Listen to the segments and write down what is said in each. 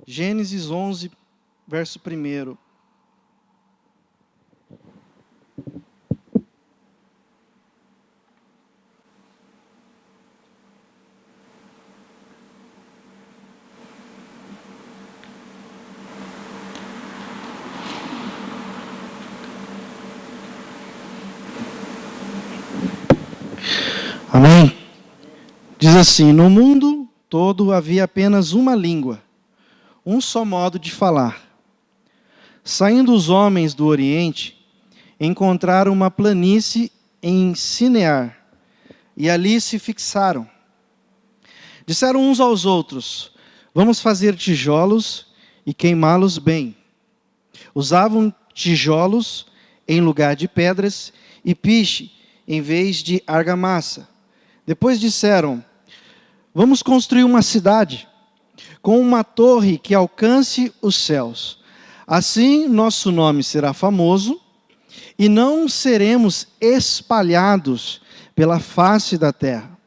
Gênesis 11, verso 1. Amém? Diz assim: no mundo todo havia apenas uma língua, um só modo de falar. Saindo os homens do Oriente, encontraram uma planície em Sinear, e ali se fixaram. Disseram uns aos outros: vamos fazer tijolos e queimá-los bem. Usavam tijolos em lugar de pedras e piche em vez de argamassa. Depois disseram: vamos construir uma cidade com uma torre que alcance os céus. Assim nosso nome será famoso e não seremos espalhados pela face da terra.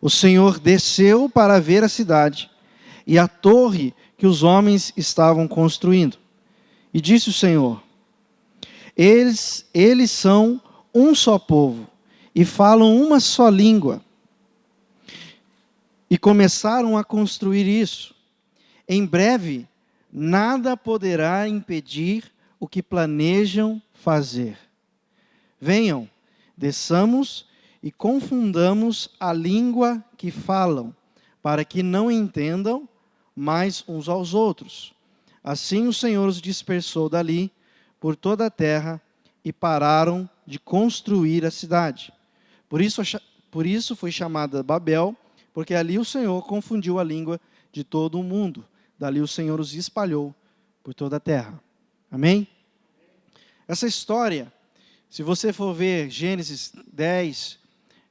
O Senhor desceu para ver a cidade e a torre que os homens estavam construindo. E disse o Senhor: eles são um só povo e falam uma só língua. E começaram a construir isso. Em breve, nada poderá impedir o que planejam fazer. Venham, desçamos e confundamos a língua que falam, para que não entendam mais uns aos outros. Assim o Senhor os dispersou dali por toda a terra e pararam de construir a cidade. Por isso foi chamada Babel, porque ali o Senhor confundiu a língua de todo o mundo. Dali o Senhor os espalhou por toda a terra. Amém? Essa história, se você for ver Gênesis 10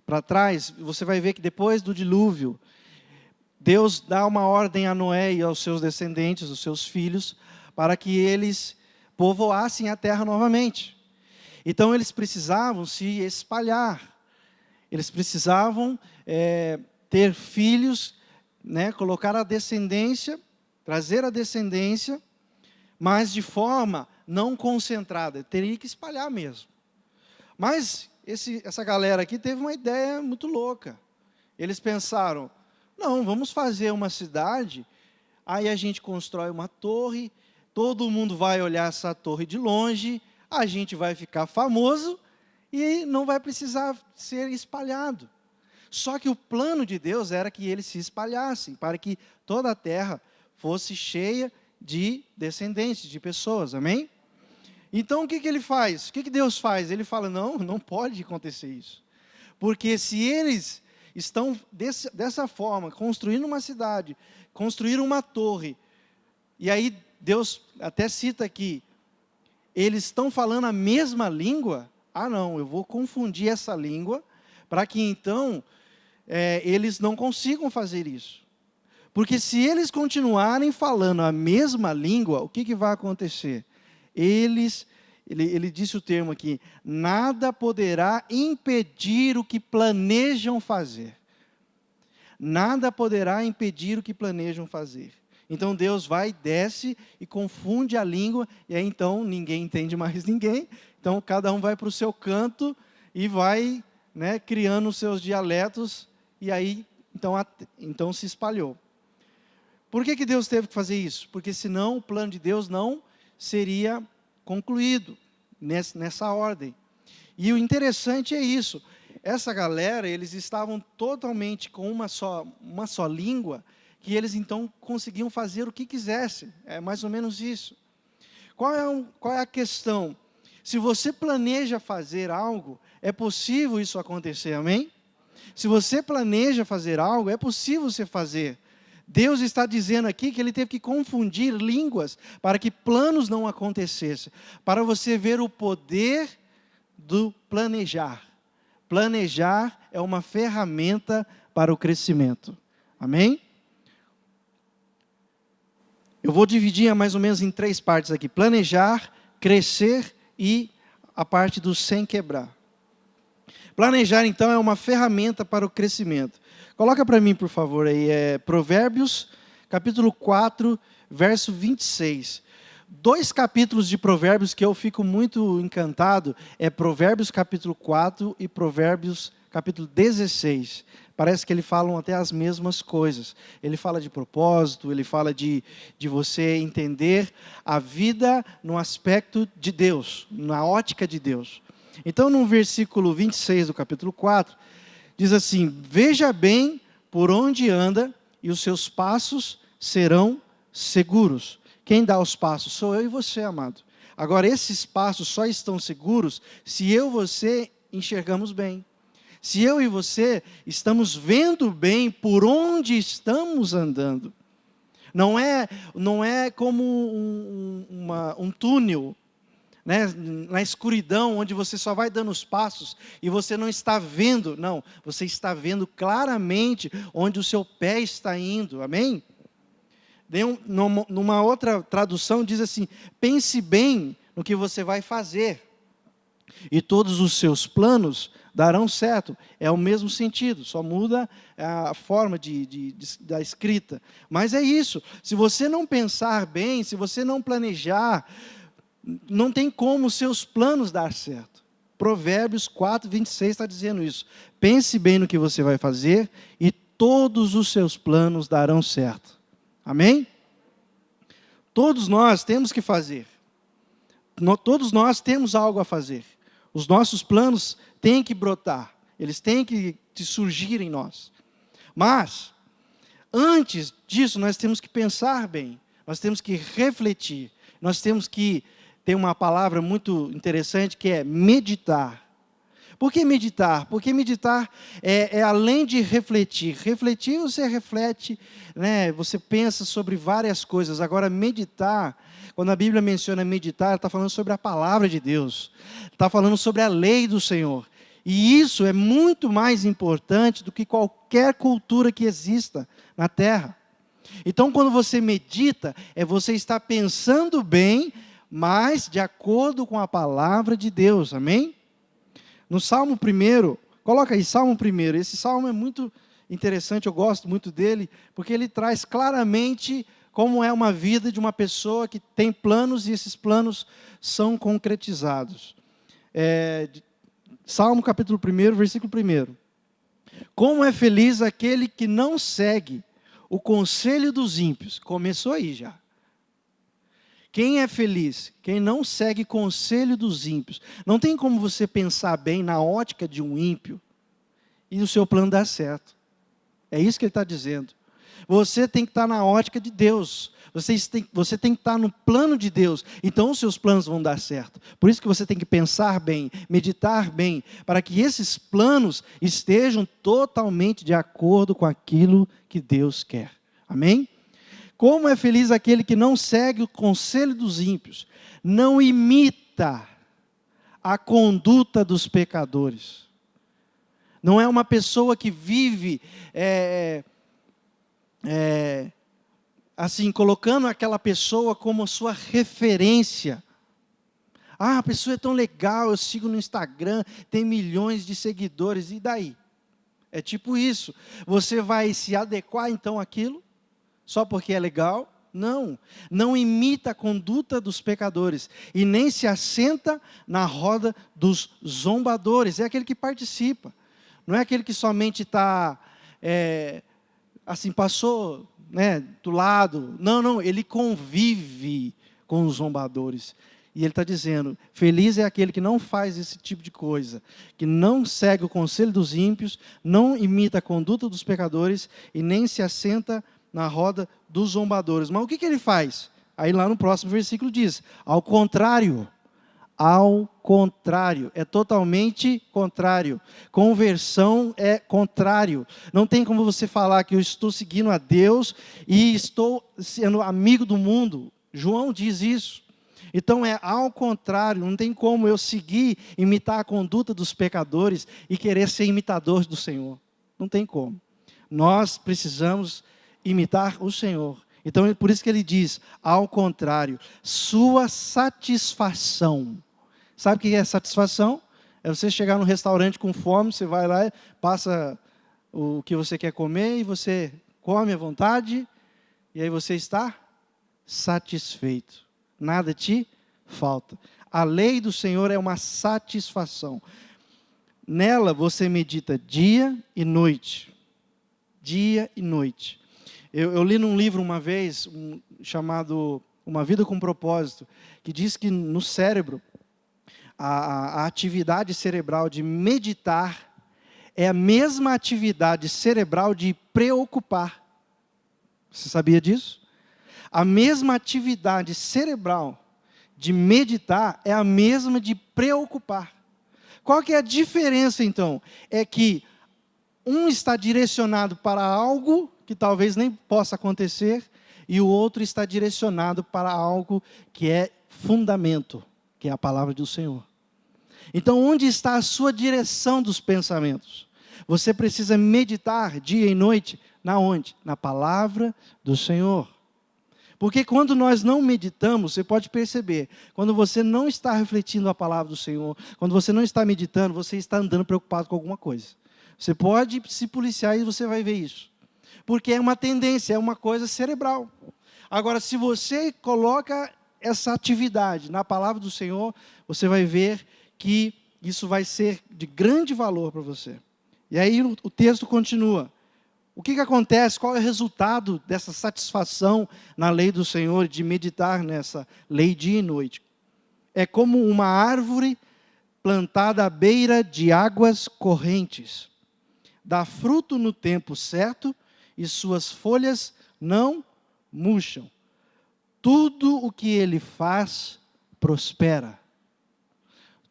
para trás, você vai ver que depois do dilúvio, Deus dá uma ordem a Noé e aos seus descendentes, aos seus filhos, para que eles povoassem a terra novamente. Então eles precisavam se espalhar. Eles precisavam ter filhos, colocar a descendência, trazer a descendência, mas de forma não concentrada. Teria que espalhar mesmo. Mas essa galera aqui teve uma ideia muito louca. Eles pensaram: não, vamos fazer uma cidade, aí a gente constrói uma torre, todo mundo vai olhar essa torre de longe, a gente vai ficar famoso e não vai precisar ser espalhado. Só que o plano de Deus era que eles se espalhassem, para que toda a terra fosse cheia de descendentes, de pessoas, amém? Então o que ele faz? O que Deus faz? Ele fala: não pode acontecer isso. Porque se eles estão dessa forma, construindo uma cidade, construindo uma torre, e aí Deus até cita aqui, eles estão falando a mesma língua, não, eu vou confundir essa língua, para que então eles não consigam fazer isso. Porque se eles continuarem falando a mesma língua, o que vai acontecer? Ele disse o termo aqui: nada poderá impedir o que planejam fazer. Nada poderá impedir o que planejam fazer. Então Deus vai, desce e confunde a língua, e aí então ninguém entende mais ninguém. Então cada um vai para o seu canto e vai criando os seus dialetos, e aí então se espalhou. Por que Deus teve que fazer isso? Porque senão o plano de Deus não seria concluído nessa ordem. E o interessante é isso. Essa galera, eles estavam totalmente com uma só língua, que eles então conseguiam fazer o que quisessem. É mais ou menos isso. Qual é a questão? Se você planeja fazer algo, é possível isso acontecer, amém? Se você planeja fazer algo, é possível você fazer. Deus está dizendo aqui que Ele teve que confundir línguas para que planos não acontecessem. Para você ver o poder do planejar. Planejar é uma ferramenta para o crescimento. Amém? Eu vou dividir mais ou menos em 3 partes aqui: planejar, crescer e a parte do sem quebrar. Planejar, então, é uma ferramenta para o crescimento. Coloca para mim, por favor, aí, Provérbios, capítulo 4, verso 26. 2 capítulos de Provérbios que eu fico muito encantado, é Provérbios capítulo 4 e Provérbios capítulo 16. Parece que eles falam até as mesmas coisas. Ele fala de propósito, ele fala de você entender a vida no aspecto de Deus, na ótica de Deus. Então, no versículo 26 do capítulo 4, diz assim: veja bem por onde anda e os seus passos serão seguros. Quem dá os passos sou eu e você, amado. Agora, esses passos só estão seguros se eu e você enxergamos bem. Se eu e você estamos vendo bem por onde estamos andando. Não é como um túnel, né, na escuridão, onde você só vai dando os passos e você não está vendo. Não, você está vendo claramente onde o seu pé está indo. Amém? Numa outra tradução diz assim: pense bem no que você vai fazer, e todos os seus planos darão certo. É o mesmo sentido, só muda a forma da escrita. Mas é isso, se você não pensar bem, se você não planejar, não tem como os seus planos dar certo. Provérbios 4, 26 está dizendo isso. Pense bem no que você vai fazer, e todos os seus planos darão certo. Amém? Todos nós temos que fazer. Todos nós temos algo a fazer. Os nossos planos têm que brotar. Eles têm que surgir em nós. Mas, antes disso, nós temos que pensar bem. Nós temos que refletir. Nós temos que ter uma palavra muito interessante, que é meditar. Por que meditar? Porque meditar é além de refletir. Refletir, você reflete, né? Você pensa sobre várias coisas. Agora, meditar, quando a Bíblia menciona meditar, está falando sobre a palavra de Deus. Está falando sobre a lei do Senhor. E isso é muito mais importante do que qualquer cultura que exista na terra. Então, quando você medita, você está pensando bem, mas de acordo com a palavra de Deus. Amém? No Salmo 1, coloca aí, Salmo 1. Esse Salmo é muito interessante, eu gosto muito dele, porque ele traz claramente como é uma vida de uma pessoa que tem planos e esses planos são concretizados. Salmo capítulo 1, versículo 1. Como é feliz aquele que não segue o conselho dos ímpios. Começou aí já. Quem é feliz? Quem não segue conselho dos ímpios. Não tem como você pensar bem na ótica de um ímpio e o seu plano dar certo. É isso que ele está dizendo. Você tem que estar na ótica de Deus. Você tem que estar no plano de Deus. Então os seus planos vão dar certo. Por isso que você tem que pensar bem, meditar bem, para que esses planos estejam totalmente de acordo com aquilo que Deus quer. Amém? Como é feliz aquele que não segue o conselho dos ímpios, não imita a conduta dos pecadores. Não é uma pessoa que vive assim, colocando aquela pessoa como sua referência. Ah, a pessoa é tão legal, eu sigo no Instagram, tem milhões de seguidores, e daí? É tipo isso. Você vai se adequar então àquilo? Só porque é legal? Não. Não imita a conduta dos pecadores. E nem se assenta na roda dos zombadores. É aquele que participa. Não é aquele que somente está, assim, passou, né, do lado. Não. Ele convive com os zombadores. E ele está dizendo, feliz é aquele que não faz esse tipo de coisa. Que não segue o conselho dos ímpios, não imita a conduta dos pecadores e nem se assenta na roda dos zombadores. Mas o que ele faz? Aí lá no próximo versículo diz, ao contrário, é totalmente contrário. Conversão é contrário. Não tem como você falar que eu estou seguindo a Deus e estou sendo amigo do mundo. João diz isso. Então é ao contrário, não tem como eu seguir, imitar a conduta dos pecadores e querer ser imitador do Senhor. Não tem como. Nós precisamos imitar o Senhor. Então, é por isso que ele diz, ao contrário, sua satisfação. Sabe o que é satisfação? É você chegar no restaurante com fome, você vai lá, passa o que você quer comer, e você come à vontade, e aí você está satisfeito. Nada te falta. A lei do Senhor é uma satisfação. Nela você medita dia e noite. Dia e noite. Eu li num livro uma vez, chamado Uma Vida com Propósito, que diz que no cérebro, a atividade cerebral de meditar é a mesma atividade cerebral de preocupar. Você sabia disso? A mesma atividade cerebral de meditar é a mesma de preocupar. Qual que é a diferença, então? É que um está direcionado para algo que talvez nem possa acontecer, e o outro está direcionado para algo que é fundamento, que é a palavra do Senhor. Então, onde está a sua direção dos pensamentos? Você precisa meditar dia e noite, na onde? Na palavra do Senhor. Porque quando nós não meditamos, você pode perceber, quando você não está refletindo a palavra do Senhor, quando você não está meditando, você está andando preocupado com alguma coisa. Você pode se policiar e você vai ver isso. Porque é uma tendência, é uma coisa cerebral. Agora, se você coloca essa atividade na palavra do Senhor, você vai ver que isso vai ser de grande valor para você. E aí o texto continua. O que acontece? Qual é o resultado dessa satisfação na lei do Senhor, de meditar nessa lei dia e noite? É como uma árvore plantada à beira de águas correntes. Dá fruto no tempo certo e suas folhas não murcham. Tudo o que ele faz, prospera.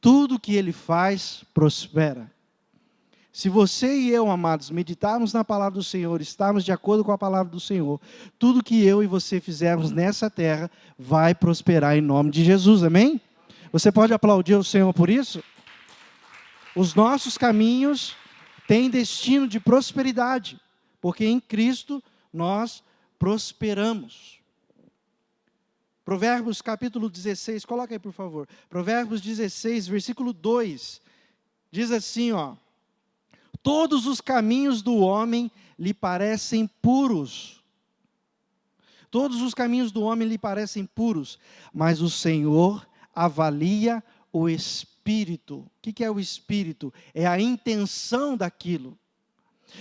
Tudo o que ele faz, prospera. Se você e eu, amados, meditarmos na palavra do Senhor, estarmos de acordo com a palavra do Senhor, tudo que eu e você fizermos nessa terra vai prosperar em nome de Jesus, amém? Você pode aplaudir o Senhor por isso? Os nossos caminhos têm destino de prosperidade, porque em Cristo nós prosperamos. Provérbios capítulo 16, coloca aí por favor. Provérbios 16, versículo 2, diz assim, ó. Todos os caminhos do homem lhe parecem puros. Todos os caminhos do homem lhe parecem puros, mas o Senhor avalia o espírito. O que é o espírito? É a intenção daquilo.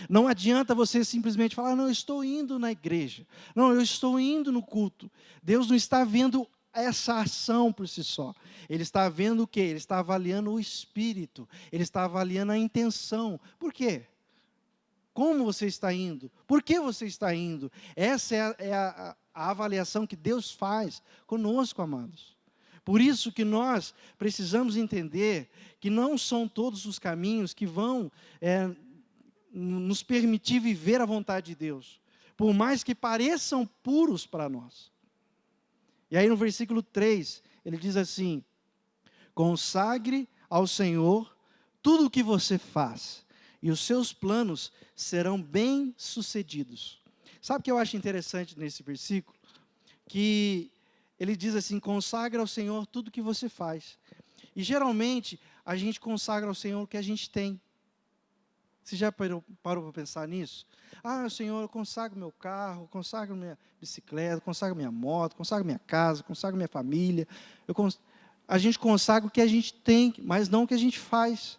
Não adianta você simplesmente falar, não, eu estou indo na igreja. Não, eu estou indo no culto. Deus não está vendo essa ação por si só. Ele está vendo o quê? Ele está avaliando o espírito. Ele está avaliando a intenção. Por quê? Como você está indo? Por que você está indo? Essa é a avaliação que Deus faz conosco, amados. Por isso que nós precisamos entender que não são todos os caminhos que vão nos permitir viver a vontade de Deus, por mais que pareçam puros para nós. E aí no versículo 3, ele diz assim, consagre ao Senhor tudo o que você faz, e os seus planos serão bem-sucedidos. Sabe o que eu acho interessante nesse versículo? Que ele diz assim, consagra ao Senhor tudo o que você faz. E geralmente, a gente consagra ao Senhor o que a gente tem. Você já parou para pensar nisso? Ah, Senhor, eu consagro meu carro, consagro minha bicicleta, consagro minha moto, consagro minha casa, consagro minha família. A gente consagra o que a gente tem, mas não o que a gente faz.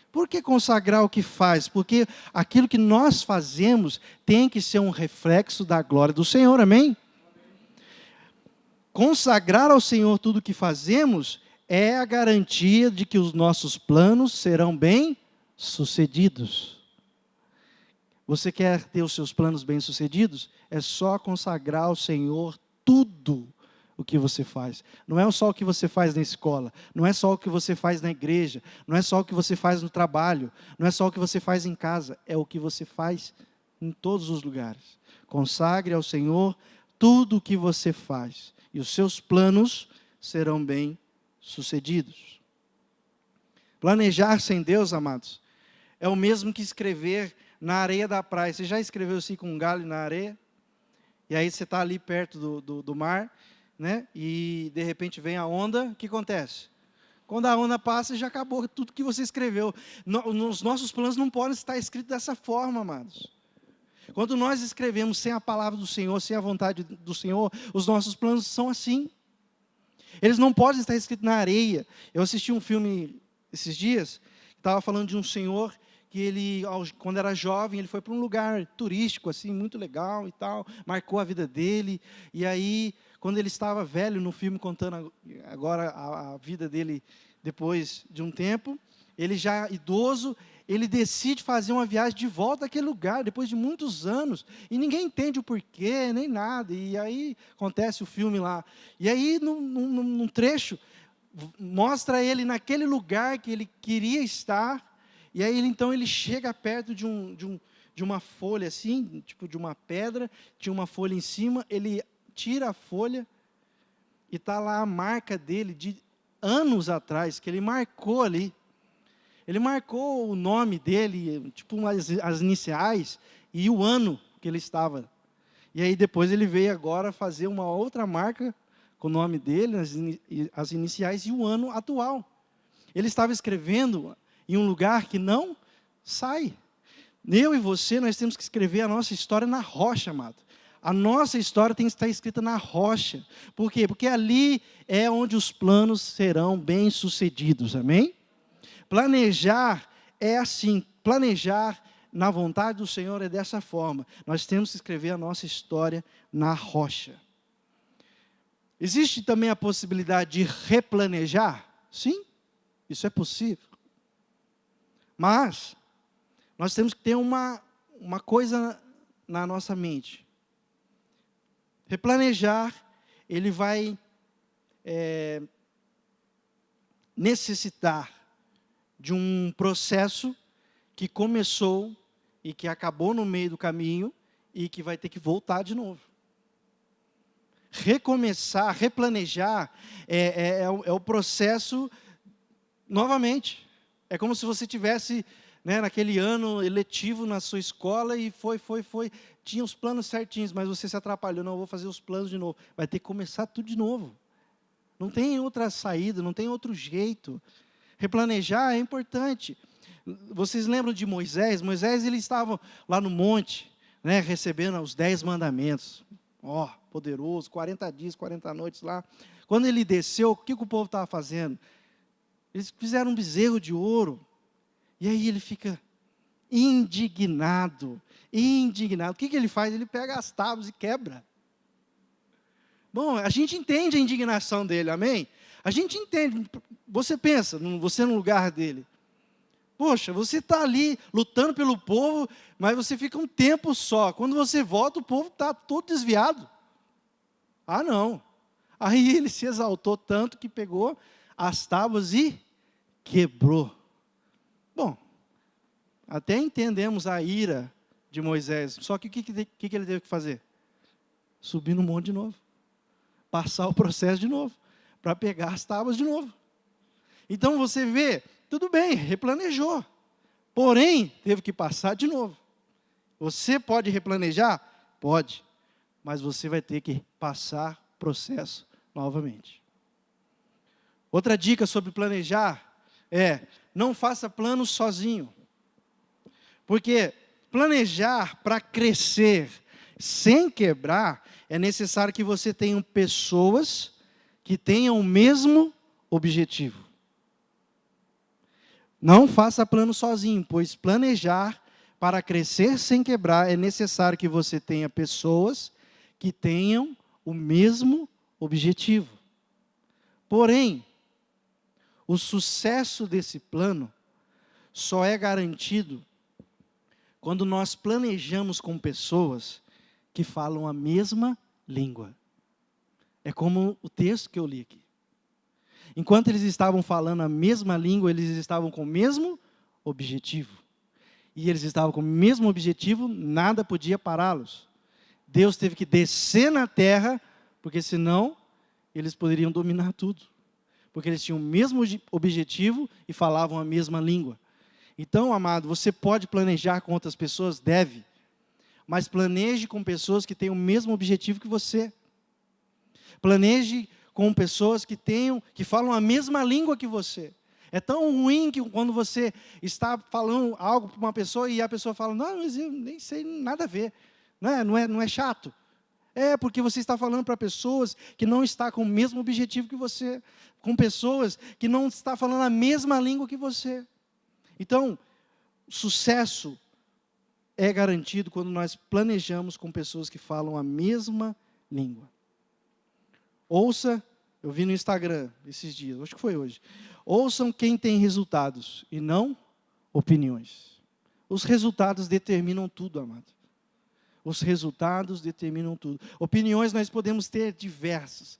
Por que consagrar o que faz? Porque aquilo que nós fazemos tem que ser um reflexo da glória do Senhor, amém? Consagrar ao Senhor tudo o que fazemos é a garantia de que os nossos planos serão bem-sucedidos. Você quer ter os seus planos bem-sucedidos? É só consagrar ao Senhor tudo o que você faz. Não é só o que você faz na escola, não é só o que você faz na igreja, não é só o que você faz no trabalho, não é só o que você faz em casa, é o que você faz em todos os lugares. Consagre ao Senhor tudo o que você faz, e os seus planos serão bem-sucedidos. Planejar sem Deus, amados, é o mesmo que escrever na areia da praia. Você já escreveu assim com um galho na areia? E aí você está ali perto do mar, né? E de repente vem a onda, o que acontece? Quando a onda passa, já acabou tudo que você escreveu. Os nossos planos não podem estar escritos dessa forma, amados. Quando nós escrevemos sem a palavra do Senhor, sem a vontade do Senhor, os nossos planos são assim. Eles não podem estar escritos na areia. Eu assisti um filme esses dias, que estava falando de um senhor que ele, quando era jovem, ele foi para um lugar turístico, assim, muito legal e tal, marcou a vida dele, e aí, quando ele estava velho, no filme contando agora a vida dele depois de um tempo, ele já idoso, ele decide fazer uma viagem de volta àquele lugar, depois de muitos anos, e ninguém entende o porquê, nem nada, e aí acontece o filme lá, e aí, num trecho, mostra ele naquele lugar que ele queria estar, e aí então ele chega perto de uma folha assim, tipo de uma pedra, tinha uma folha em cima, ele tira a folha e está lá a marca dele de anos atrás, que ele marcou ali. Ele marcou o nome dele, tipo as iniciais e o ano que ele estava. E aí depois ele veio agora fazer uma outra marca com o nome dele, as iniciais e o ano atual. Ele estava escrevendo em um lugar que não sai. Eu e você, nós temos que escrever a nossa história na rocha, amado. A nossa história tem que estar escrita na rocha. Por quê? Porque ali é onde os planos serão bem-sucedidos, amém? Planejar é assim, planejar na vontade do Senhor é dessa forma. Nós temos que escrever a nossa história na rocha. Existe também a possibilidade de replanejar? Sim, isso é possível. Mas, nós temos que ter uma coisa na nossa mente. Replanejar, ele vai necessitar de um processo que começou e que acabou no meio do caminho e que vai ter que voltar de novo. Recomeçar, replanejar, é o processo novamente. É como se você tivesse, né, naquele ano eletivo na sua escola e foi. Tinha os planos certinhos, mas você se atrapalhou. Não, eu vou fazer os planos de novo. Vai ter que começar tudo de novo. Não tem outra saída, não tem outro jeito. Replanejar é importante. Vocês lembram de Moisés? Moisés, ele estava lá no monte, né, recebendo os 10 mandamentos. Poderoso, 40 dias, 40 noites lá. Quando ele desceu, o que o povo estava fazendo? Eles fizeram um bezerro de ouro. E aí ele fica indignado. O que ele faz? Ele pega as tábuas e quebra. Bom, a gente entende a indignação dele, amém? A gente entende. Você pensa, você no lugar dele. Poxa, você está ali lutando pelo povo, mas você fica um tempo só. Quando você volta, o povo está todo desviado. Ah, não. Aí ele se exaltou tanto que pegou as tábuas e quebrou. Bom, até entendemos a ira de Moisés. Só que o que ele teve que fazer? Subir no monte de novo. Passar o processo de novo. Para pegar as tábuas de novo. Então você vê, tudo bem, replanejou. Porém, teve que passar de novo. Você pode replanejar? Pode. Mas você vai ter que passar o processo novamente. Outra dica sobre planejar é, não faça planos sozinho. Porque planejar para crescer sem quebrar, é necessário que você tenha pessoas que tenham o mesmo objetivo. Não faça plano sozinho, pois planejar para crescer sem quebrar é necessário que você tenha pessoas que tenham o mesmo objetivo. Porém, o sucesso desse plano só é garantido quando nós planejamos com pessoas que falam a mesma língua. É como o texto que eu li aqui. Enquanto eles estavam falando a mesma língua, eles estavam com o mesmo objetivo. E eles estavam com o mesmo objetivo, nada podia pará-los. Deus teve que descer na terra, porque senão eles poderiam dominar tudo. Porque eles tinham o mesmo objetivo e falavam a mesma língua. Então, amado, você pode planejar com outras pessoas? Deve. Mas planeje com pessoas que tenham o mesmo objetivo que você. Planeje com pessoas que falam a mesma língua que você. É tão ruim que quando você está falando algo para uma pessoa e a pessoa fala, não, mas eu nem sei, nada a ver. Não é chato. É porque você está falando para pessoas que não estão com o mesmo objetivo que você, com pessoas que não estão falando a mesma língua que você. Então, sucesso é garantido quando nós planejamos com pessoas que falam a mesma língua. Ouça, eu vi no Instagram esses dias, acho que foi hoje. Ouçam quem tem resultados e não opiniões. Os resultados determinam tudo, amado. Os resultados determinam tudo. Opiniões nós podemos ter diversas.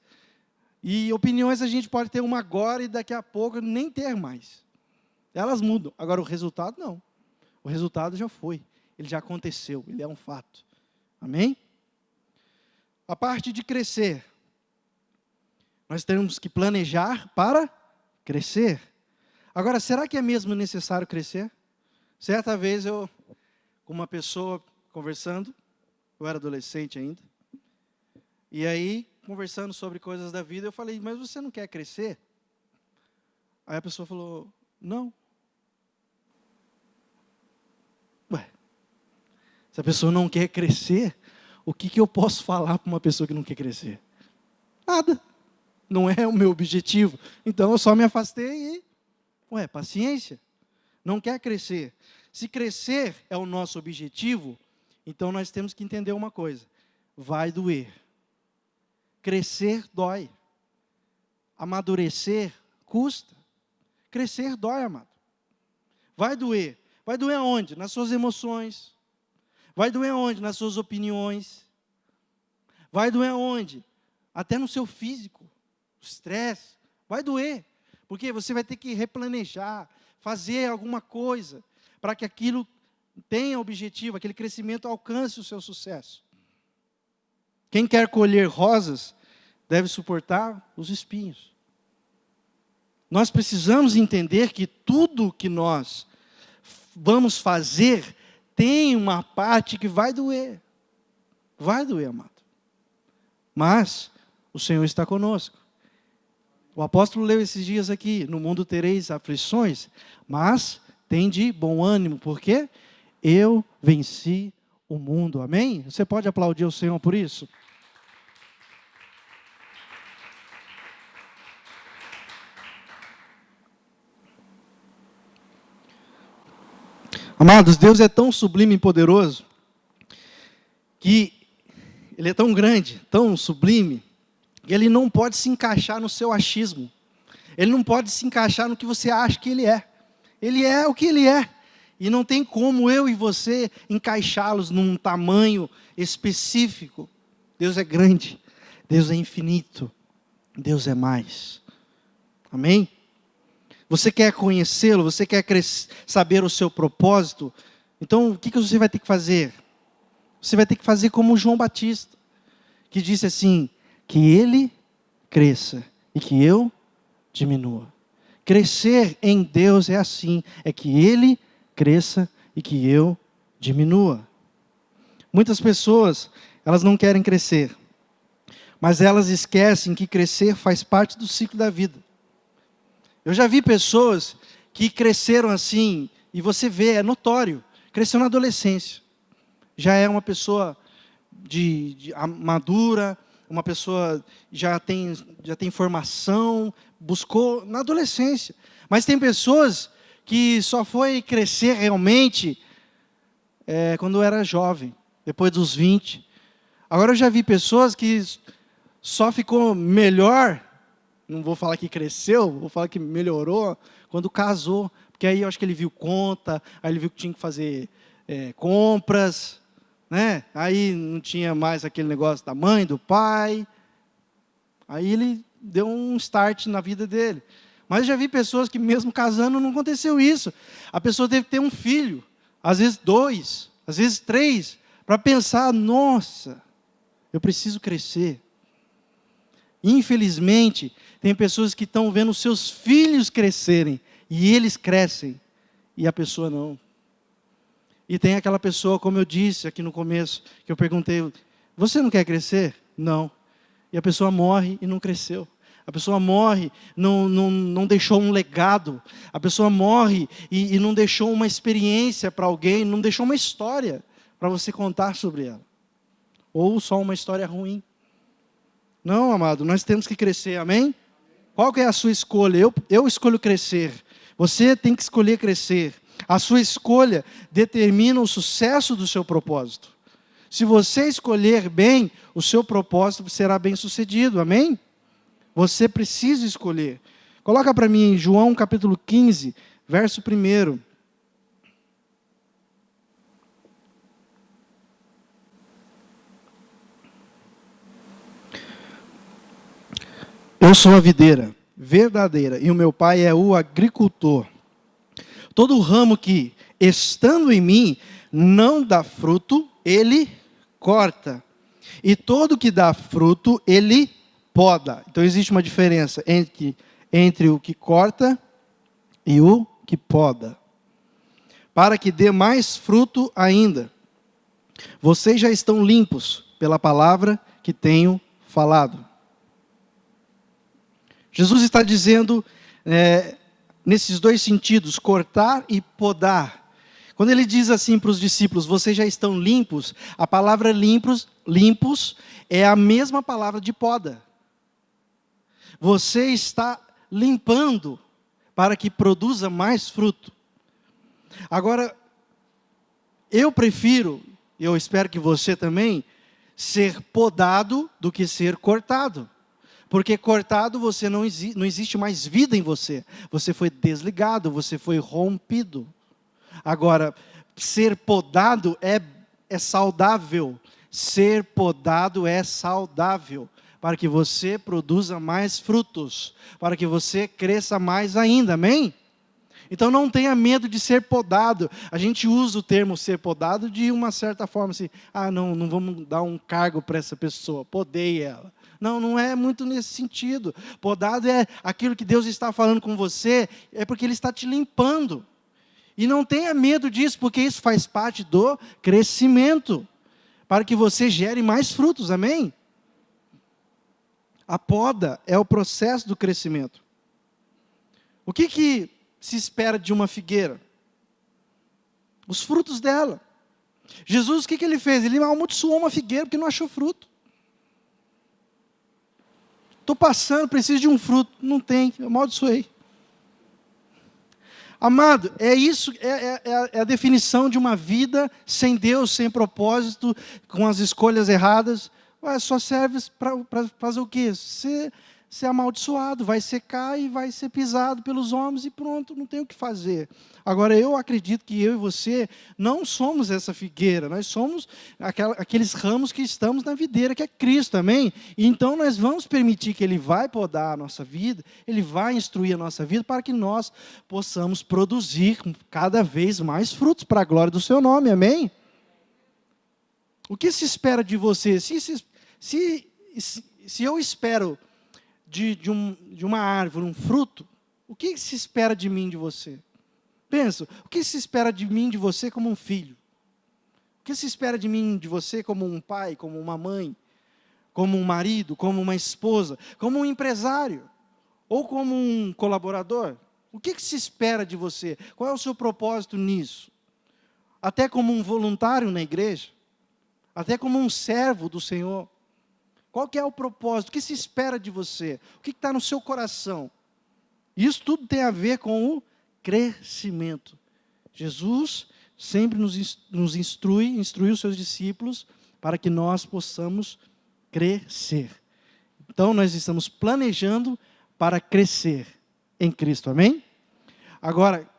E opiniões a gente pode ter uma agora e daqui a pouco nem ter mais. Elas mudam. Agora o resultado não. O resultado já foi. Ele já aconteceu. Ele é um fato. Amém? A parte de crescer. Nós temos que planejar para crescer. Agora, será que é mesmo necessário crescer? Certa vez eu, com uma pessoa conversando, eu era adolescente ainda, e aí, conversando sobre coisas da vida, eu falei, mas você não quer crescer? Aí a pessoa falou, não. Ué, se a pessoa não quer crescer, o que eu posso falar para uma pessoa que não quer crescer? Nada. Não é o meu objetivo. Então eu só me afastei e, paciência. Não quer crescer. Se crescer é o nosso objetivo, então nós temos que entender uma coisa. Vai doer. Crescer dói. Amadurecer custa. Crescer dói, amado. Vai doer. Vai doer aonde? Nas suas emoções. Vai doer aonde? Nas suas opiniões. Vai doer aonde? Até no seu físico. Estresse, vai doer, porque você vai ter que replanejar, fazer alguma coisa, para que aquilo tenha objetivo, aquele crescimento alcance o seu sucesso. Quem quer colher rosas, deve suportar os espinhos. Nós precisamos entender que tudo que nós vamos fazer, tem uma parte que vai doer. Vai doer, amado. Mas, o Senhor está conosco. O apóstolo leu esses dias aqui, no mundo tereis aflições, mas tende bom ânimo, porque eu venci o mundo, amém? Você pode aplaudir o Senhor por isso? Amados, Deus é tão sublime e poderoso, que Ele é tão grande, tão sublime, Ele não pode se encaixar no seu achismo. Ele não pode se encaixar no que você acha que Ele é. Ele é o que Ele é. E não tem como eu e você encaixá-los num tamanho específico. Deus é grande. Deus é infinito. Deus é mais. Amém? Você quer conhecê-lo? Você quer saber o seu propósito? Então, o que você vai ter que fazer? Você vai ter que fazer como João Batista, que disse assim, que ele cresça e que eu diminua. Crescer em Deus é assim, é que ele cresça e que eu diminua. Muitas pessoas, elas não querem crescer, mas elas esquecem que crescer faz parte do ciclo da vida. Eu já vi pessoas que cresceram assim, e você vê, é notório, cresceu na adolescência. Já é uma pessoa madura, uma pessoa já tem formação, buscou na adolescência. Mas tem pessoas que só foi crescer realmente quando era jovem, depois dos 20. Agora eu já vi pessoas que só ficou melhor, não vou falar que cresceu, vou falar que melhorou, quando casou. Porque aí eu acho que ele viu conta, aí ele viu que tinha que fazer compras, né? Aí não tinha mais aquele negócio da mãe, do pai. Aí ele deu um start na vida dele. Mas eu já vi pessoas que mesmo casando não aconteceu isso. A pessoa teve que ter um filho, às vezes 2, às vezes 3, para pensar, nossa, eu preciso crescer. Infelizmente, tem pessoas que estão vendo seus filhos crescerem, e eles crescem, e a pessoa não. E tem aquela pessoa, como eu disse aqui no começo, que eu perguntei, você não quer crescer? Não. E a pessoa morre e não cresceu. A pessoa morre, não deixou um legado. A pessoa morre e não deixou uma experiência para alguém, não deixou uma história para você contar sobre ela. Ou só uma história ruim. Não, amado, nós temos que crescer, amém? Qual que é a sua escolha? Eu escolho crescer. Você tem que escolher crescer. A sua escolha determina o sucesso do seu propósito. Se você escolher bem, o seu propósito será bem sucedido, amém? Você precisa escolher. Coloca para mim João capítulo 15, verso 1. Eu sou a videira verdadeira e o meu pai é o agricultor. Todo ramo que, estando em mim, não dá fruto, ele corta. E todo que dá fruto, ele poda. Então existe uma diferença entre o que corta e o que poda. Para que dê mais fruto ainda. Vocês já estão limpos pela palavra que tenho falado. Jesus está dizendo, nesses dois sentidos, cortar e podar. Quando ele diz assim para os discípulos, vocês já estão limpos, a palavra limpos é a mesma palavra de poda. Você está limpando para que produza mais fruto. Agora, eu prefiro, e eu espero que você também, ser podado do que ser cortado. Porque cortado não existe mais vida em você. Você foi desligado, você foi rompido. Agora, ser podado é saudável. Ser podado é saudável. Para que você produza mais frutos. Para que você cresça mais ainda, amém? Então não tenha medo de ser podado. A gente usa o termo ser podado de uma certa forma assim. Não vamos dar um cargo para essa pessoa. Podei ela. Não é muito nesse sentido. Podado é aquilo que Deus está falando com você, é porque Ele está te limpando. E não tenha medo disso, porque isso faz parte do crescimento. Para que você gere mais frutos, amém? A poda é o processo do crescimento. O que se espera de uma figueira? Os frutos dela. Jesus, o que Ele fez? Ele amaldiçoou uma figueira porque não achou fruto. Estou passando, preciso de um fruto. Não tem, eu amaldiçoei. Amado, é isso, é a definição de uma vida sem Deus, sem propósito, com as escolhas erradas. Só serve para fazer o quê? Ser amaldiçoado, vai secar e vai ser pisado pelos homens e pronto, não tem o que fazer. Agora, eu acredito que eu e você não somos essa figueira, nós somos aqueles ramos que estamos na videira, que é Cristo, amém? E então nós vamos permitir que Ele vai podar a nossa vida, Ele vai instruir a nossa vida para que nós possamos produzir cada vez mais frutos para a glória do Seu nome, amém? O que se espera de você? Se eu espero de uma árvore, um fruto, o que se espera de mim, de você? Pensa, o que se espera de mim, de você como um filho? O que se espera de mim, de você como um pai, como uma mãe, como um marido, como uma esposa, como um empresário, ou como um colaborador? O que se espera de você? Qual é o seu propósito nisso? Até como um voluntário na igreja? Até como um servo do Senhor? Qual que é o propósito? O que se espera de você? O que está no seu coração? Isso tudo tem a ver com o crescimento. Jesus sempre nos instruiu os seus discípulos para que nós possamos crescer. Então, nós estamos planejando para crescer em Cristo, amém? Agora,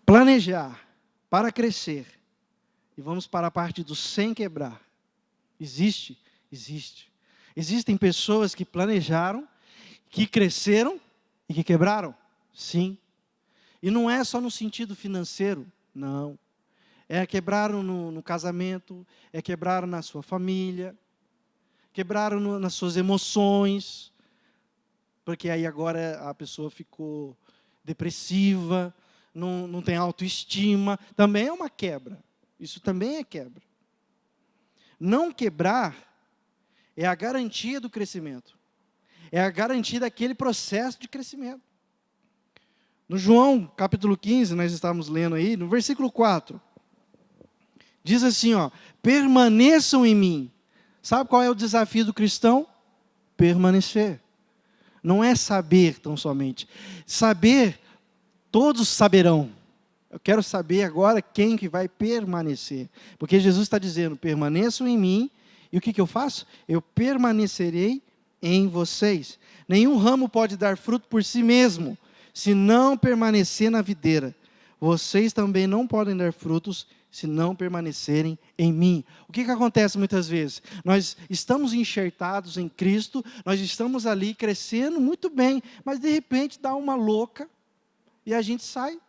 planejar para crescer, e vamos para a parte do sem quebrar. Existe. Existem pessoas que planejaram, que cresceram e que quebraram. Sim. E não é só no sentido financeiro, não. Quebraram no casamento, quebraram na sua família, quebraram nas suas emoções, porque aí agora a pessoa ficou depressiva, não tem autoestima. Também é uma quebra. Isso também é quebra. Não quebrar é a garantia do crescimento. É a garantia daquele processo de crescimento. No João, capítulo 15, nós estávamos lendo aí, no versículo 4, diz assim, ó, permaneçam em mim. Sabe qual é o desafio do cristão? Permanecer. Não é saber tão somente. Saber, todos saberão. Eu quero saber agora quem que vai permanecer. Porque Jesus está dizendo, permaneçam em mim. E o que eu faço? Eu permanecerei em vocês. Nenhum ramo pode dar fruto por si mesmo, se não permanecer na videira. Vocês também não podem dar frutos, se não permanecerem em mim. O que acontece muitas vezes? Nós estamos enxertados em Cristo, nós estamos ali crescendo muito bem, mas de repente dá uma louca e a gente sai.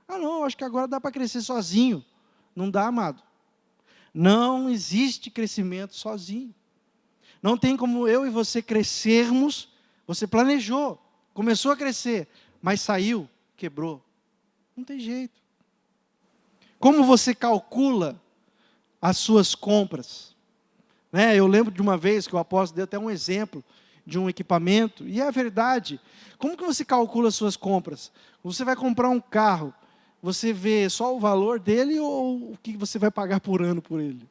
Ah não, acho que agora dá para crescer sozinho. Não dá, amado. Não existe crescimento sozinho. Não tem como eu e você crescermos. Você planejou, começou a crescer, mas saiu, quebrou. Não tem jeito. Como você calcula as suas compras? Né? Eu lembro de uma vez que o apóstolo deu até um exemplo de um equipamento, e é verdade. Como que você calcula as suas compras? Você vai comprar um carro, você vê só o valor dele ou o que você vai pagar por ano por ele?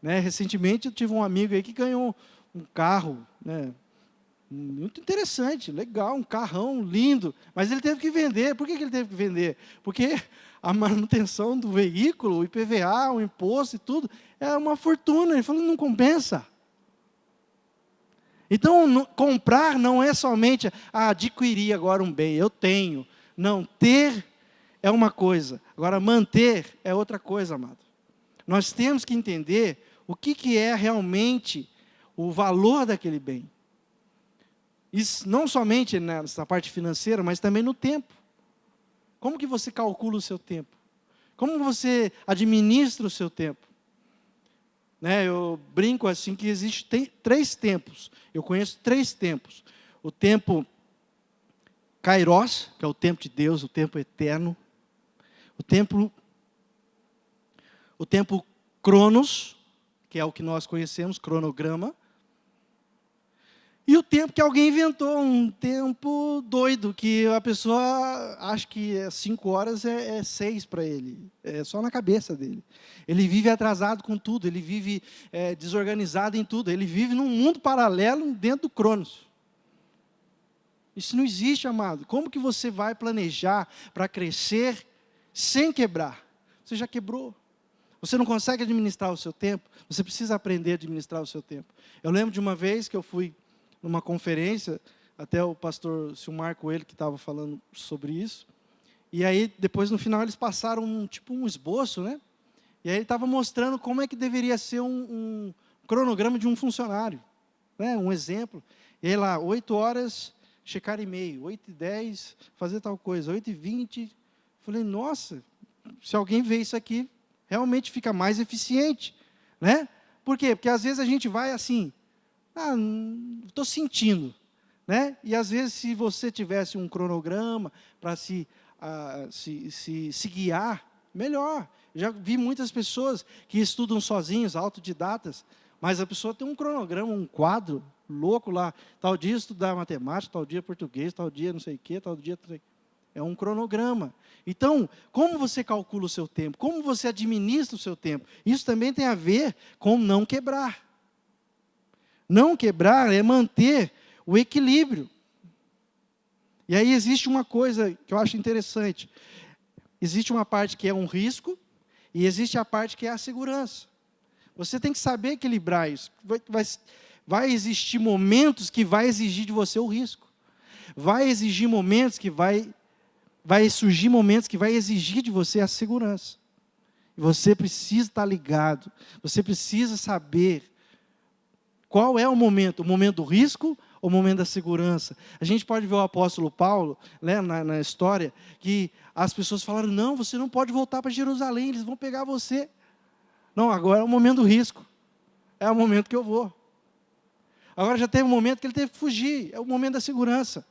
Né? Recentemente eu tive um amigo aí que ganhou um carro, né? Muito interessante, legal, um carrão lindo, mas ele teve que vender. Por que ele teve que vender? Porque a manutenção do veículo, o IPVA, o imposto e tudo, é uma fortuna. Ele falou, não compensa. Então, comprar não é somente adquirir agora um bem, eu tenho. Não, ter é uma coisa, agora manter é outra coisa, amado. Nós temos que entender o que é realmente o valor daquele bem. Isso não somente nessa parte financeira, mas também no tempo. Como que você calcula o seu tempo? Como você administra o seu tempo? Né, eu brinco assim que existem 3 tempos. Eu conheço 3 tempos. O tempo Kairos, que é o tempo de Deus, o tempo eterno. O tempo Cronos, que é o que nós conhecemos, cronograma. E o tempo que alguém inventou, um tempo doido, que a pessoa acha que 5 horas é 6 para ele. É só na cabeça dele. Ele vive atrasado com tudo, ele vive desorganizado em tudo. Ele vive num mundo paralelo dentro do Cronos. Isso não existe, amado. Como que você vai planejar para crescer sem quebrar? Você já quebrou. Você não consegue administrar o seu tempo? Você precisa aprender a administrar o seu tempo. Eu lembro de uma vez que eu fui numa conferência, até o pastor Silmar Coelho que estava falando sobre isso, e aí depois no final eles passaram um esboço, né? E aí ele estava mostrando como é que deveria ser um cronograma de um funcionário, né? Um exemplo. E aí lá, 8 horas, checar e-mail, 8h10, fazer tal coisa, 8h20, falei, nossa, se alguém vê isso aqui, realmente fica mais eficiente, né? Por quê? Porque às vezes a gente vai assim, estou sentindo, né? E às vezes se você tivesse um cronograma para se guiar, melhor. Já vi muitas pessoas que estudam sozinhos, autodidatas, mas a pessoa tem um cronograma, um quadro louco lá, tal dia estudar matemática, tal dia português, tal dia não sei o quê, tal dia... É um cronograma. Então, como você calcula o seu tempo? Como você administra o seu tempo? Isso também tem a ver com não quebrar. Não quebrar é manter o equilíbrio. E aí existe uma coisa que eu acho interessante. Existe uma parte que é um risco e existe a parte que é a segurança. Você tem que saber equilibrar isso. Vai existir momentos que vai exigir de você o risco. Vai exigir momentos que vai surgir momentos que vai exigir de você a segurança. E você precisa estar ligado. Você precisa saber qual é o momento do risco ou o momento da segurança. A gente pode ver o apóstolo Paulo, né, na história, que as pessoas falaram, não, você não pode voltar para Jerusalém, eles vão pegar você. Não, agora é o momento do risco. É o momento que eu vou. Agora já teve um momento que ele teve que fugir, é o momento da segurança.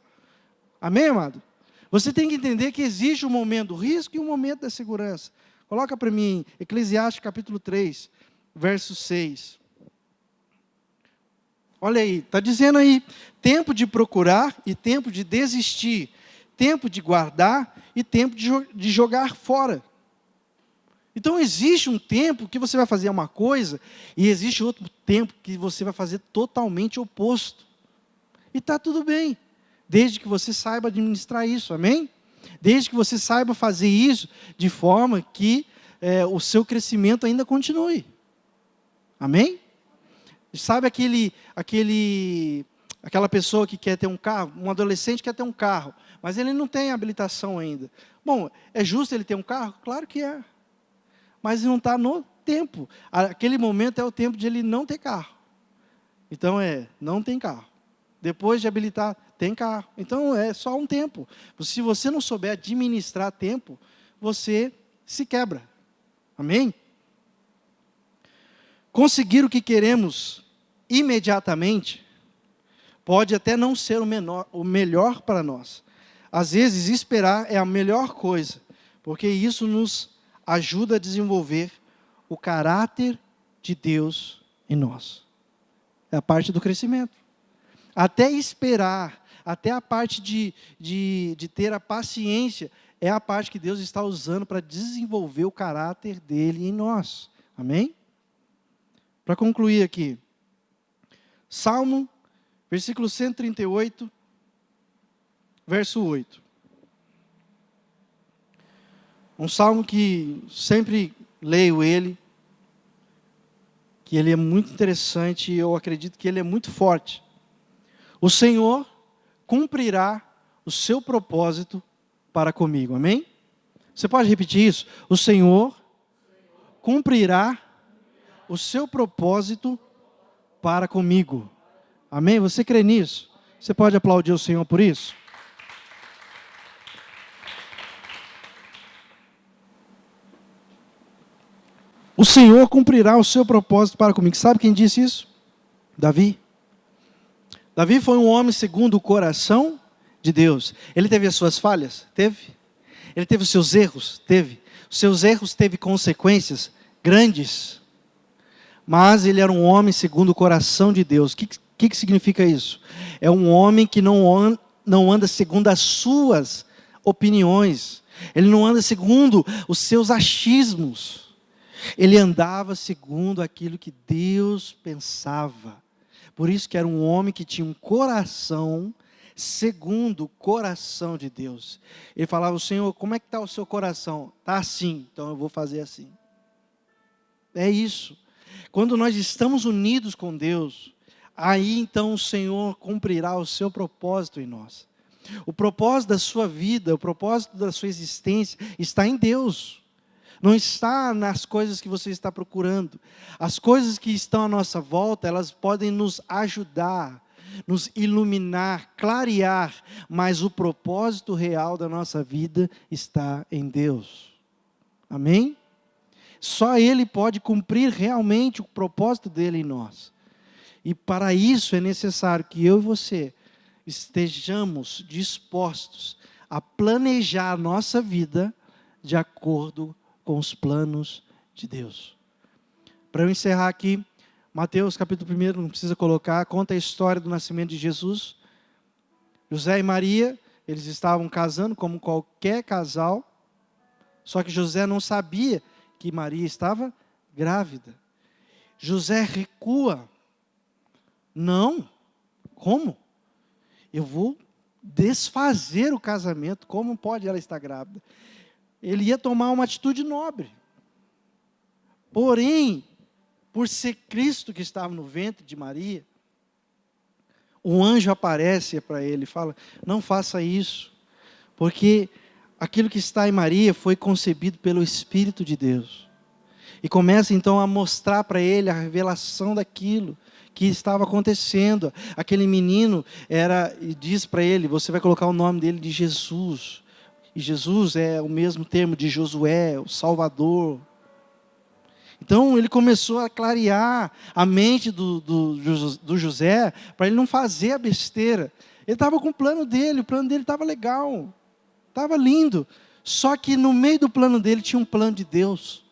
Amém, amado? Você tem que entender que existe um momento do risco e um momento da segurança. Coloca para mim, Eclesiastes capítulo 3, verso 6. Olha aí, está dizendo aí, tempo de procurar e tempo de desistir, tempo de guardar e tempo de jogar fora. Então existe um tempo que você vai fazer uma coisa e existe outro tempo que você vai fazer totalmente oposto. E está tudo bem, desde que você saiba administrar isso, amém? Desde que você saiba fazer isso de forma que o seu crescimento ainda continue. Amém? Sabe aquela pessoa que quer ter um carro, um adolescente quer ter um carro, mas ele não tem habilitação ainda. Bom, é justo ele ter um carro? Claro que é. Mas não está no tempo. Aquele momento é o tempo de ele não ter carro. Então não tem carro. Depois de habilitar, tem carro. Então é só um tempo. Se você não souber administrar tempo, você se quebra. Amém? Conseguir o que queremos imediatamente pode até não ser o melhor para nós. Às vezes, esperar é a melhor coisa, porque isso nos ajuda a desenvolver o caráter de Deus em nós. É a parte do crescimento. Até esperar, até a parte de ter a paciência, é a parte que Deus está usando para desenvolver o caráter dele em nós. Amém? Para concluir aqui, Salmo, versículo 138, verso 8. Um salmo que sempre leio ele, que ele é muito interessante e eu acredito que ele é muito forte. O Senhor cumprirá o seu propósito para comigo, amém? Você pode repetir isso? O Senhor cumprirá o seu propósito para comigo. Amém? Você crê nisso? Você pode aplaudir o Senhor por isso? O Senhor cumprirá o seu propósito para comigo. Sabe quem disse isso? Davi. Davi foi um homem segundo o coração de Deus. Ele teve as suas falhas? Teve. Ele teve os seus erros? Teve. Os seus erros teve consequências grandes. Mas ele era um homem segundo o coração de Deus. O que significa isso? É um homem que não anda segundo as suas opiniões. Ele não anda segundo os seus achismos. Ele andava segundo aquilo que Deus pensava. Por isso que era um homem que tinha um coração segundo o coração de Deus. Ele falava: Senhor, como é que está o seu coração? Está assim, então eu vou fazer assim. É isso. Quando nós estamos unidos com Deus, aí então o Senhor cumprirá o seu propósito em nós. O propósito da sua vida, o propósito da sua existência está em Deus. Não está nas coisas que você está procurando. As coisas que estão à nossa volta, elas podem nos ajudar, nos iluminar, clarear, mas o propósito real da nossa vida está em Deus. Amém? Só Ele pode cumprir realmente o propósito dele em nós. E para isso é necessário que eu e você estejamos dispostos a planejar a nossa vida de acordo com os planos de Deus. Para eu encerrar aqui, Mateus capítulo 1, não precisa colocar, conta a história do nascimento de Jesus. José e Maria, eles estavam casando como qualquer casal, só que José não sabia que Maria estava grávida. José recua. Não, como? Eu vou desfazer o casamento, como pode ela estar grávida? Ele ia tomar uma atitude nobre. Porém, por ser Cristo que estava no ventre de Maria, o anjo aparece para ele e fala: não faça isso, porque aquilo que está em Maria foi concebido pelo Espírito de Deus. E começa então a mostrar para ele a revelação daquilo que estava acontecendo. Aquele menino e diz para ele: você vai colocar o nome dele de Jesus. E Jesus é o mesmo termo de Josué, o Salvador. Então ele começou a clarear a mente do José, para ele não fazer a besteira. Ele estava com o plano dele estava legal, estava lindo. Só que no meio do plano dele tinha um plano de Deus.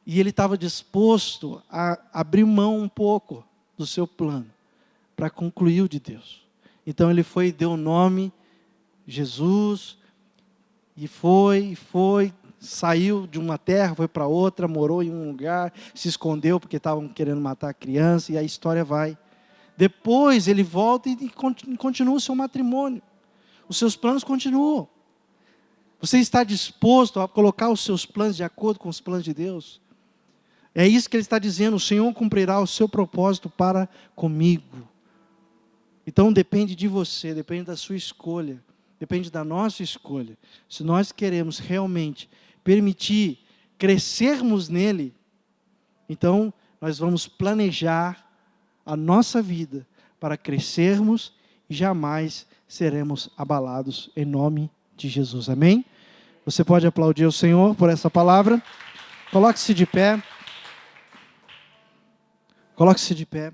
E ele estava disposto a abrir mão um pouco do seu plano, para concluir o de Deus. Então ele foi e deu o nome Jesus, e foi, saiu de uma terra, foi para outra, morou em um lugar, se escondeu porque estavam querendo matar a criança, e a história vai. Depois ele volta e continua o seu matrimônio. Os seus planos continuam. Você está disposto a colocar os seus planos de acordo com os planos de Deus? É isso que ele está dizendo, o Senhor cumprirá o seu propósito para comigo. Então depende de você, depende da sua escolha, depende da nossa escolha. Se nós queremos realmente permitir crescermos nele, então nós vamos planejar a nossa vida para crescermos e jamais seremos abalados em nome de Jesus. Amém? Você pode aplaudir o Senhor por essa palavra. Coloque-se de pé. Coloque-se de pé.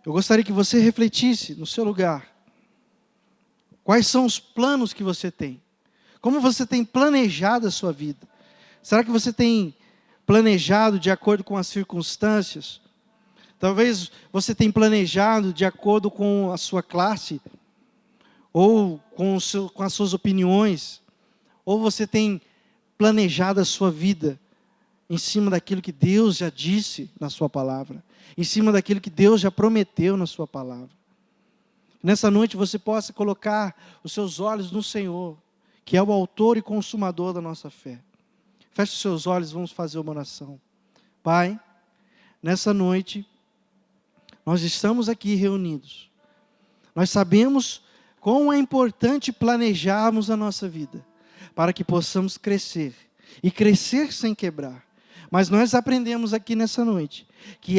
Eu gostaria que você refletisse no seu lugar. Quais são os planos que você tem? Como você tem planejado a sua vida? Será que você tem planejado de acordo com as circunstâncias? Talvez você tenha planejado de acordo com a sua classe, ou com as suas opiniões, ou você tem planejado a sua vida em cima daquilo que Deus já disse na sua palavra, em cima daquilo que Deus já prometeu na sua palavra. Nessa noite você possa colocar os seus olhos no Senhor, que é o autor e consumador da nossa fé. Feche os seus olhos, vamos fazer uma oração. Pai, nessa noite, nós estamos aqui reunidos. Nós sabemos quão é importante planejarmos a nossa vida, para que possamos crescer, e crescer sem quebrar. Mas nós aprendemos aqui nessa noite, que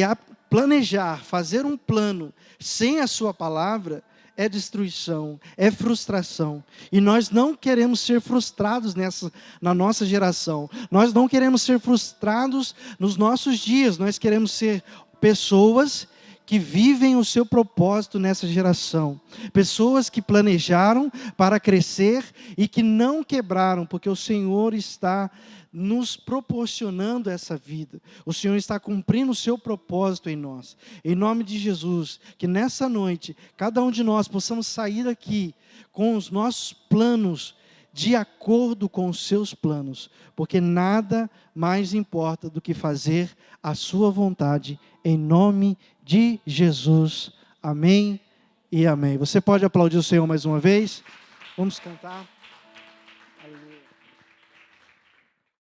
planejar, fazer um plano, sem a sua palavra, é destruição, é frustração. E nós não queremos ser frustrados na nossa geração. Nós não queremos ser frustrados nos nossos dias. Nós queremos ser pessoas que vivem o seu propósito nessa geração. Pessoas que planejaram para crescer e que não quebraram, porque o Senhor está nos proporcionando essa vida. O Senhor está cumprindo o seu propósito em nós. Em nome de Jesus, que nessa noite, cada um de nós possamos sair daqui com os nossos planos de acordo com os seus planos, porque nada mais importa do que fazer a sua vontade, em nome de Jesus. Amém e amém. Você pode aplaudir o Senhor mais uma vez? Vamos cantar.